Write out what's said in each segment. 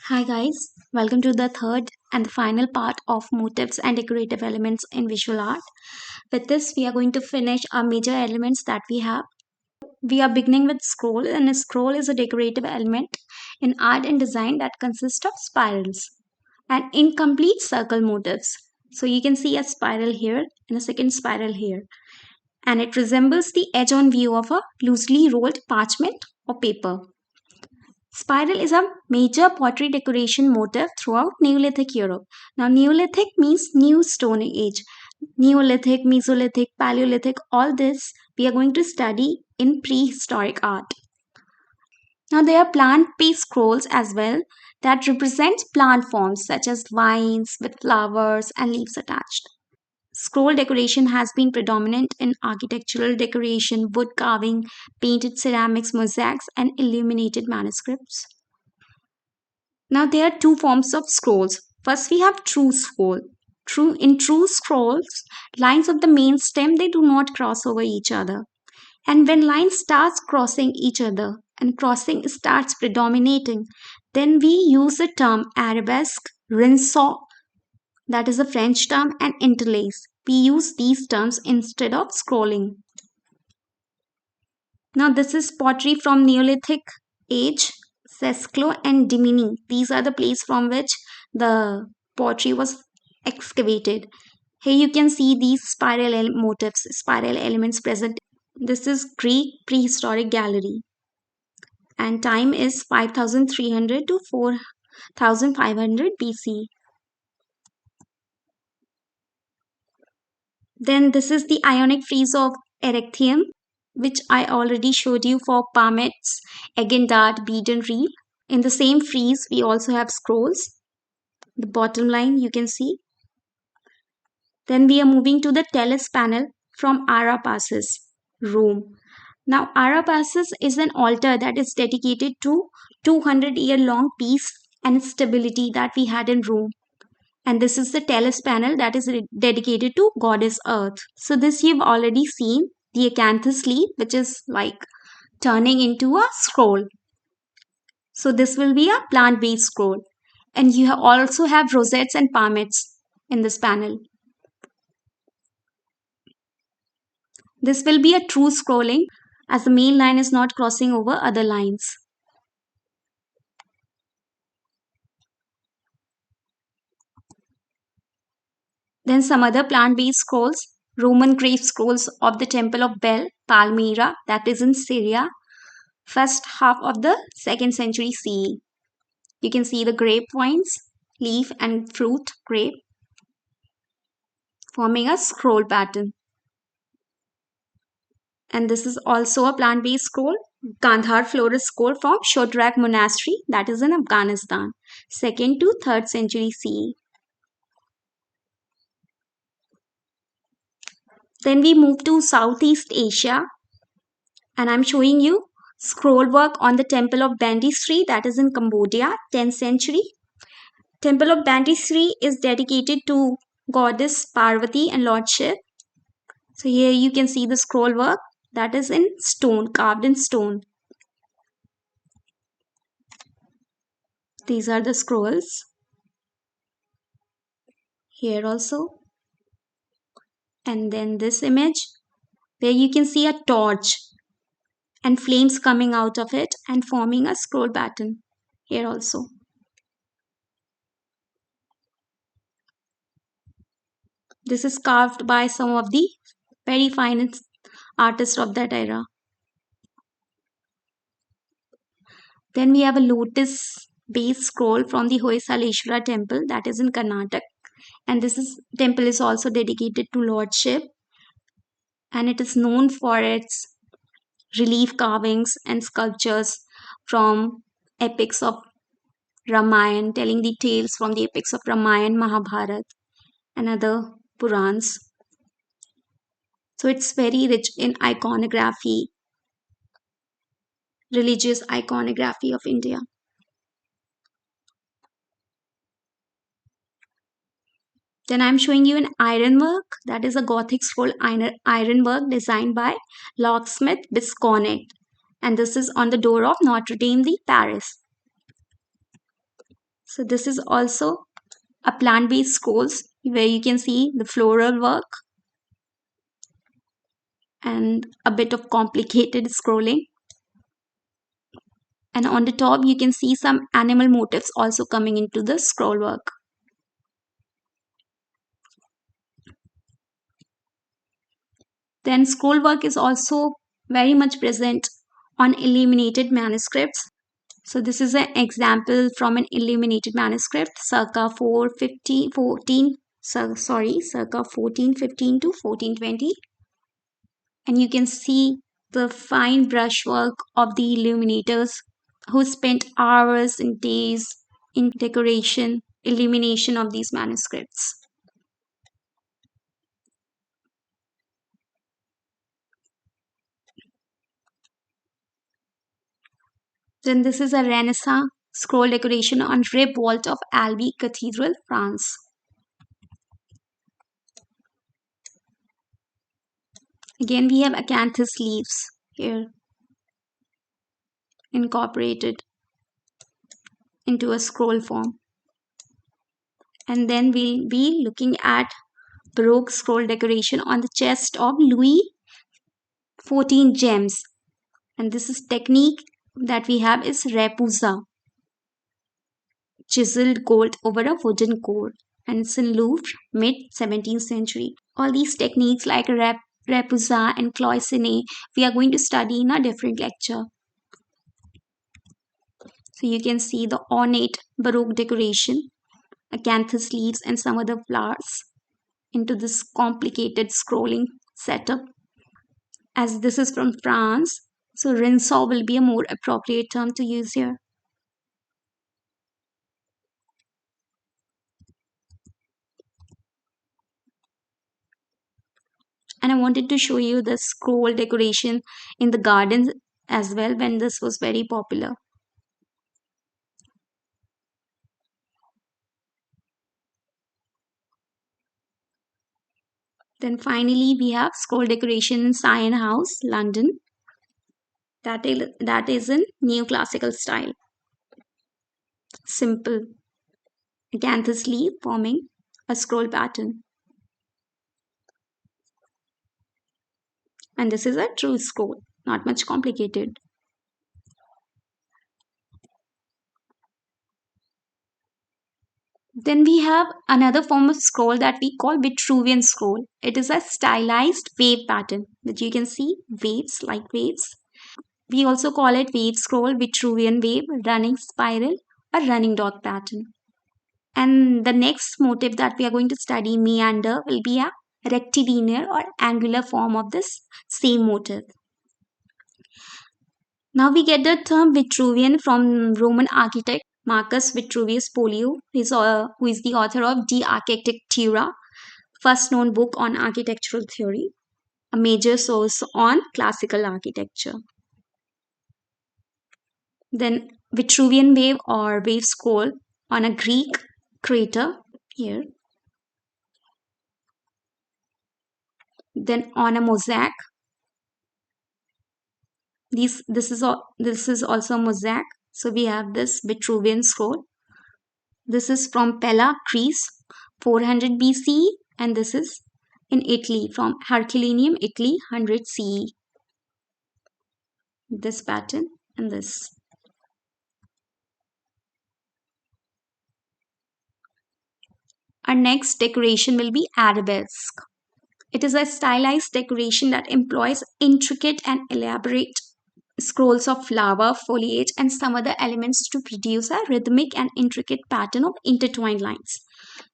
Hi guys, welcome to the third and the final part of motifs and decorative elements in visual art. With this, we are going to finish our major elements that we have. We are beginning with scroll, and a scroll is a decorative element in art and design that consists of spirals and incomplete circle motifs. So you can see a spiral here and a second spiral here, and it resembles the edge-on view of a loosely rolled parchment or paper. Spiral is a major pottery decoration motif throughout Neolithic Europe. Now, Neolithic means New Stone Age. Neolithic, Mesolithic, Paleolithic, all this we are going to study in prehistoric art. Now, there are plant based scrolls as well that represent plant forms such as vines with flowers and leaves attached. Scroll decoration has been predominant in architectural decoration, wood carving, painted ceramics, mosaics, and illuminated manuscripts. Now there are two forms of scrolls. First we have true scroll. True scrolls, lines of the main stem they do not cross over each other. And when lines starts crossing each other and crossing starts predominating, then we use the term arabesque, rinceau, that is a French term, and interlace. We use these terms instead of scrolling. Now this is pottery from Neolithic age, Sesclo and Dimini. These are the place from which the pottery was excavated. Here you can see these motifs, spiral elements present. This is Greek prehistoric gallery, and time is 5300 to 4500 BC. Then this is the Ionic frieze of Erechteum, which I already showed you for palmettes, Agendard, bead and reel. In the same frieze, we also have scrolls. The bottom line you can see. Then we are moving to the Tellus panel from Arabesque, Rome. Now Arabesque is an altar that is dedicated to 200-year-long peace and stability that we had in Rome. And this is the Tellus panel that is dedicated to goddess Earth. So this you've already seen, the acanthus leaf, which is like turning into a scroll. So this will be a plant-based scroll. And you also have rosettes and palmettes in this panel. This will be a true scrolling as the main line is not crossing over other lines. Then some other plant-based scrolls, Roman grave scrolls of the Temple of Bel, Palmyra, that is in Syria, first half of the 2nd century CE. You can see the grape vines, leaf and fruit grape forming a scroll pattern. And this is also a plant-based scroll, Gandhar florist scroll from Shodrak Monastery, that is in Afghanistan, 2nd to 3rd century CE. Then we move to Southeast Asia, and I'm showing you scroll work on the Temple of Bandisri, that is in Cambodia, 10th century. Temple of Bandisri is dedicated to goddess Parvati and Lord Shiv. So here you can see the scroll work that is in stone, carved in stone. These are the scrolls. Here also. And then this image where you can see a torch and flames coming out of it and forming a scroll pattern. Here also. This is carved by some of the very finest artists of that era. Then we have a lotus based scroll from the Hoysaleshwara temple that is in Karnataka. And temple is also dedicated to Lord Shiv. And it is known for its relief carvings and sculptures from epics of Ramayana, telling the tales from the epics of Ramayana, Mahabharata, and other Purans. So it's very rich in iconography, religious iconography of India. Then I'm showing you an ironwork, that is a Gothic scroll ironwork designed by locksmith Bisconet. And this is on the door of Notre Dame de Paris. So this is also a plant-based scrolls where you can see the floral work and a bit of complicated scrolling. And on the top, you can see some animal motifs also coming into the scroll work. Then scroll work is also very much present on illuminated manuscripts. So this is an example from an illuminated manuscript circa 450, 14, circa 1415 to 1420. And you can see the fine brushwork of the illuminators who spent hours and days in decoration, illumination of these manuscripts. Then this is a Renaissance scroll decoration on rib vault of Albi Cathedral, France. Again, we have acanthus leaves here incorporated into a scroll form. And then we'll be looking at Baroque scroll decoration on the chest of Louis XIV gems. And this is technique that we have is repoussa, chiseled gold over a wooden core. And it's in Louvre, mid 17th century. All these techniques like repoussa and cloisonne, we are going to study in a different lecture. So you can see the ornate Baroque decoration, acanthus leaves and some other flowers into this complicated scrolling setup. As this is from France, so rinceau will be a more appropriate term to use here. And I wanted to show you the scroll decoration in the gardens as well when this was very popular. Then finally we have scroll decoration in Sion House, London. That is in neoclassical style. Simple acanthus leaf forming a scroll pattern. And this is a true scroll, not much complicated. Then we have another form of scroll that we call Vitruvian scroll. It is a stylized wave pattern that you can see waves like waves. We also call it wave scroll, Vitruvian wave, running spiral, or running dog pattern. And the next motif that we are going to study, meander, will be a rectilinear or angular form of this same motif. Now we get the term Vitruvian from Roman architect Marcus Vitruvius Polio, who is the author of De Architectura, first known book on architectural theory, a major source on classical architecture. Then Vitruvian wave or wave scroll on a Greek crater here. Then on a mosaic. This is also a mosaic. So we have this Vitruvian scroll. This is from Pella, Greece, 400 BCE, and this is in Italy from Herculaneum, Italy, 100 CE. This pattern and this. Our next decoration will be arabesque. It is a stylized decoration that employs intricate and elaborate scrolls of flower, foliage, and some other elements to produce a rhythmic and intricate pattern of intertwined lines.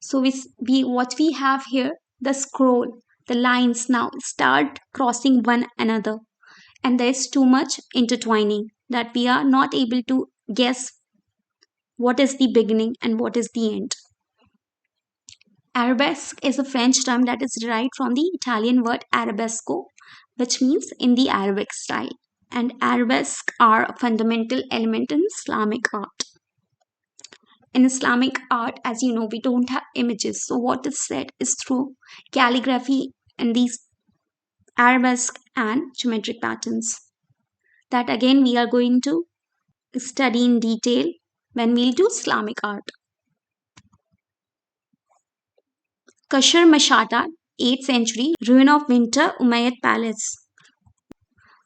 So what we have here, the scroll, the lines now start crossing one another, and there is too much intertwining that we are not able to guess what is the beginning and what is the end. Arabesque is a French term that is derived from the Italian word arabesco, which means in the Arabic style. And arabesque are a fundamental element in Islamic art. In Islamic art, as you know, we don't have images. So what is said is through calligraphy and these arabesque and geometric patterns. That again we are going to study in detail when we'll do Islamic art. Kashar Mashata, 8th century, ruin of winter Umayyad palace.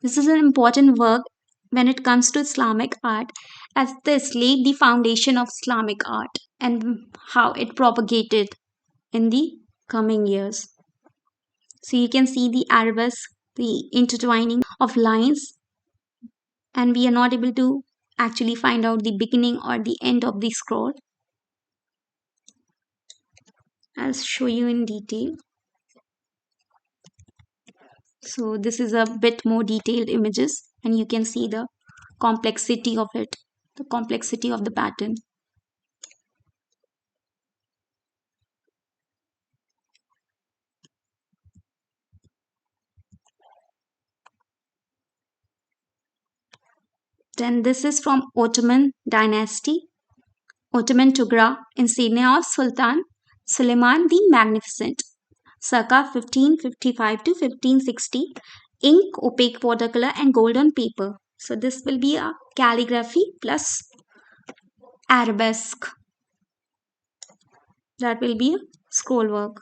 This is an important work when it comes to Islamic art, as this laid the foundation of Islamic art and how it propagated in the coming years. So you can see the arabesque, the intertwining of lines, and we are not able to actually find out the beginning or the end of the scroll. I'll show you in detail. So this is a bit more detailed images, and you can see the complexity of it, the complexity of the pattern. Then this is from Ottoman dynasty, Ottoman Tugra, insignia of Sultan Suleiman the Magnificent, circa 1555 to 1560, ink, opaque watercolor and gold on paper. So this will be a calligraphy plus arabesque. That will be a scroll work.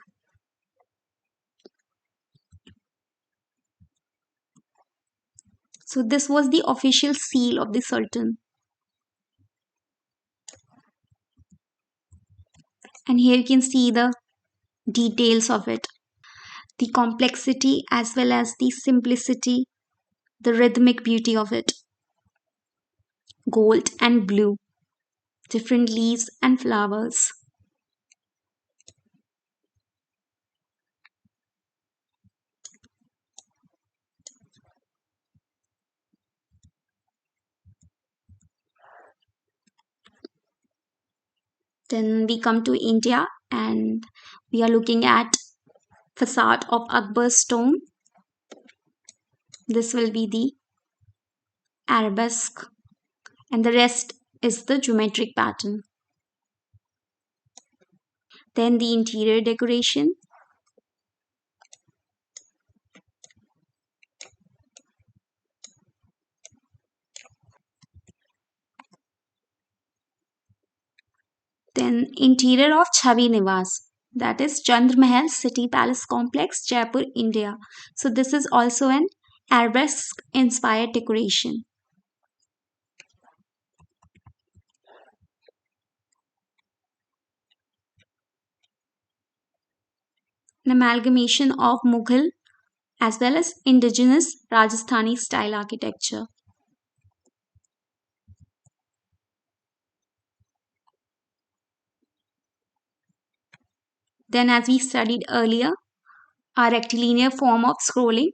So this was the official seal of the Sultan. And here you can see the details of it. The complexity as well as the simplicity, the rhythmic beauty of it. Gold and blue, different leaves and flowers. Then we come to India and we are looking at facade of Akbar's tomb. This will be the arabesque and the rest is the geometric pattern. Then the interior decoration. Then interior of Chavi Niwas, that is Chandra Mahal City Palace Complex, Jaipur, India. So this is also an arabesque inspired decoration. An amalgamation of Mughal as well as indigenous Rajasthani style architecture. Then, as we studied earlier, a rectilinear form of scrolling,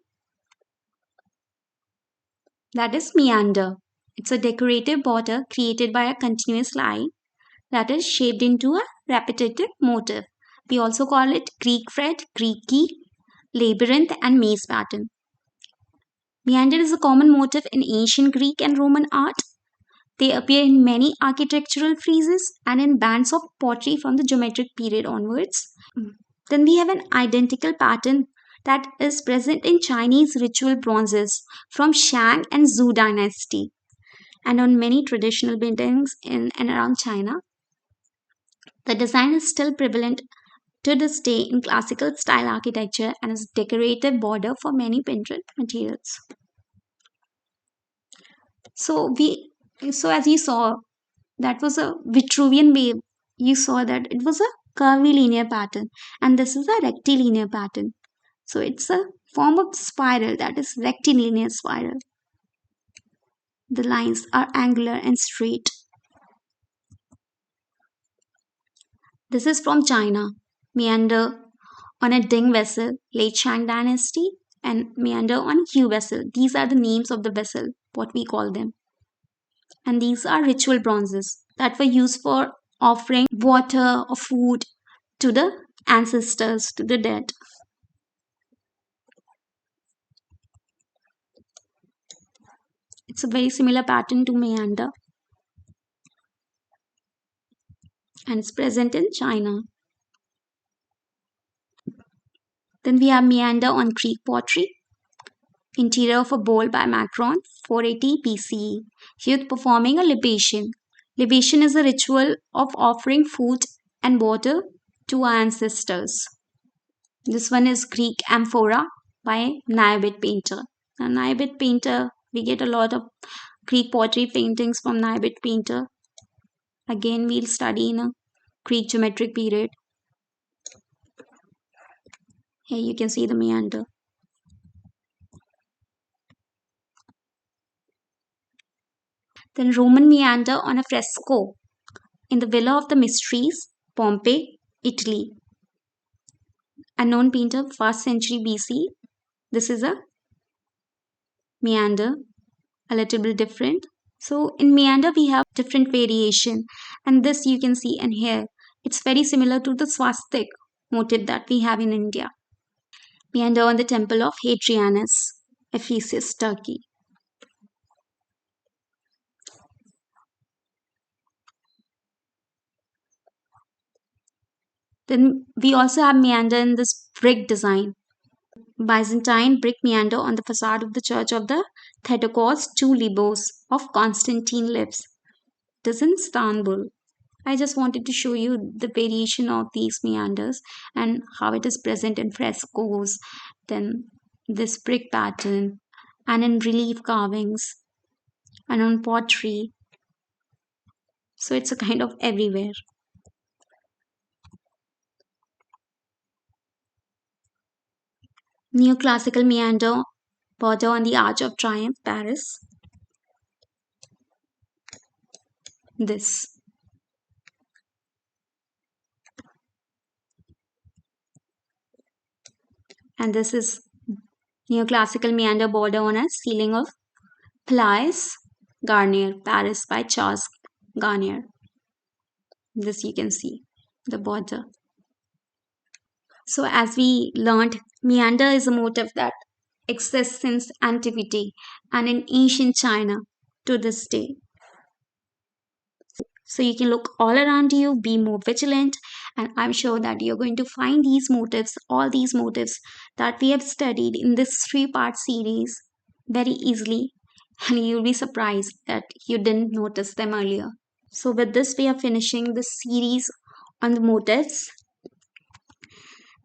that is meander. It's a decorative border created by a continuous line that is shaped into a repetitive motif. We also call it Greek fret, Greek key, labyrinth, and maze pattern. Meander is a common motif in ancient Greek and Roman art. They appear in many architectural friezes and in bands of pottery from the geometric period onwards. Then we have an identical pattern that is present in Chinese ritual bronzes from Shang and Zhou dynasty and on many traditional buildings in and around China. The design is still prevalent to this day in classical style architecture and is decorative border for many printed materials. So as you saw, that was a Vitruvian wave. You saw that it was a curvilinear pattern, and this is a rectilinear pattern. So it's a form of spiral, that is rectilinear spiral. The lines are angular and straight. This is from China. Meander on a Ding vessel, late Shang dynasty, and meander on Hu vessel. These are the names of the vessel, what we call them. And these are ritual bronzes that were used for offering water or food to the ancestors, to the dead. It's a very similar pattern to meander and it's present in China. Then we have meander on Greek pottery. Interior of a bowl by Macron, 480 BCE. Youth performing a libation. Libation is a ritual of offering food and water to our ancestors. This one is Greek Amphora by Naibid painter. Now, Naibid painter, we get a lot of Greek pottery paintings from Naibid painter. Again, we'll study in a Greek geometric period. Here you can see the meander. Then Roman meander on a fresco in the Villa of the Mysteries, Pompeii, Italy. A known painter, 1st century BC. This is a meander, a little bit different. So in meander we have different variation, and this you can see in here. It's very similar to the swastik motif that we have in India. Meander on the temple of Hadrianus, Ephesus, Turkey. Then we also have meander in this brick design. Byzantine brick meander on the facade of the church of the Theotokos II Libos of Constantine lives. This is in Istanbul. I just wanted to show you the variation of these meanders and how it is present in frescoes, then this brick pattern, and in relief carvings, and on pottery. So it's a kind of everywhere. Neoclassical meander border on the Arch of Triumph, Paris. This. And this is neoclassical meander border on a ceiling of Palais Garnier, Paris by Charles Garnier. This you can see, the border. So as we learned, meander is a motif that exists since antiquity and in ancient China to this day. So you can look all around you, be more vigilant, and I'm sure that you're going to find these motifs, all these motifs that we have studied in this 3-part series very easily, and you'll be surprised that you didn't notice them earlier. So with this, we are finishing the series on the motifs.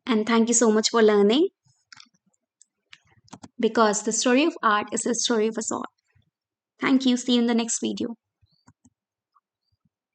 And thank you so much for learning, because the story of art is the story of us all. Thank you. See you in the next video.